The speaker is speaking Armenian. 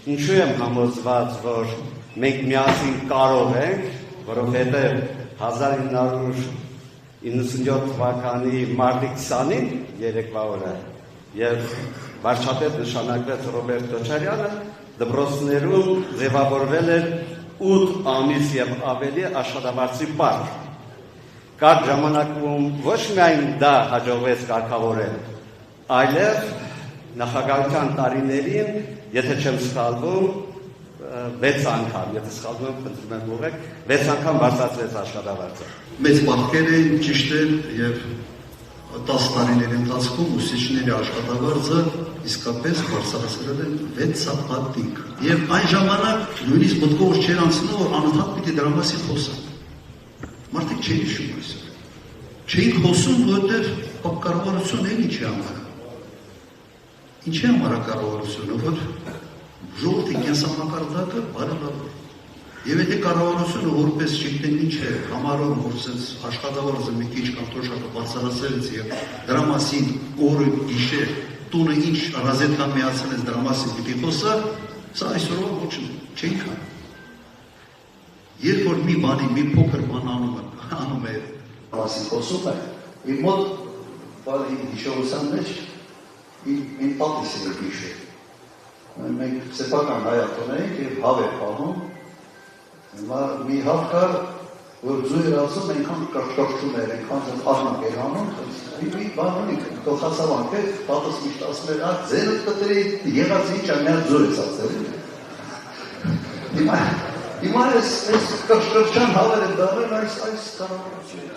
Ինչու եմ համոզված, որ մենք միասին կարող ենք, որովհետև 1997 թվականի մարտի 20-ին երեկվա օրը եւ վարչապետ նշանակվեց Ռոբերտ Քոչարյանը, դպրոցներում ձևավորվել էր 8 ամիս եւ ավելի աշխատավարձի պարկ։ Կարճ ժամանակում ոչ միայն դա հաջողվեց կարգավորել, այլև նախագահության տարիներին, եթե չեմ սխալվում, 6 անգամ, եթե սխալվում եմ, խնդրում եմ ուղղեք, 6 անգամ բարձրացրեց աշխատավարձը։ Մեծ պատկեր էին ճիշտ է եւ 10 տարիների ընթացքում ուսուցիչների աշխատավարձը իսկապես բարձրացրել են 6 հատիկ։ Եվ այն ժամանակ նույնիսկ մտքով չէր անցնում, որ անընդհատ պիտի դրա մասին խոսան։ Մարդիկ չէին հիշում այսօր։ Չէին խոսում, որովհետև կառավարությունը ինչի համար։ Ինչի համար է կառավարությունը, որ ժողովրդի կենսամակարդակը բարելավի։ Եվ եթե կառավարությունը որպես չգիտեմ ինչ է համարում, որ աշխատավարձը մի քիչ կամ թոշակը բարձրացրեց եւ դրա մասին օրը գիշեր տունը ինչ ռազետկա միացնեց դրա մասին պիտի խոսա, սա այսօրվա ոչ չէին քան։ Երբ որ մի բանի, մի փոքր բան անում է մասին խոսում է, իմ մոտ բարի հիշողության մեջ իմ պատիսի է հիշել։ Մենք սեփական հայատոն էինք եւ հավ էր պահում, մի հավ կար, որ ձույր ասում այնքան կրճկրճում էր, այնքան աղմակ էր անում, մի բան ունի, կողացավանք է, պատս միշտ ասում էր, ձերդ կտրի եղած ինչ ամյար ձույր է ծացել։ Հիմա այս կրճկրճան հավեր է դարել այս կառավարությունը։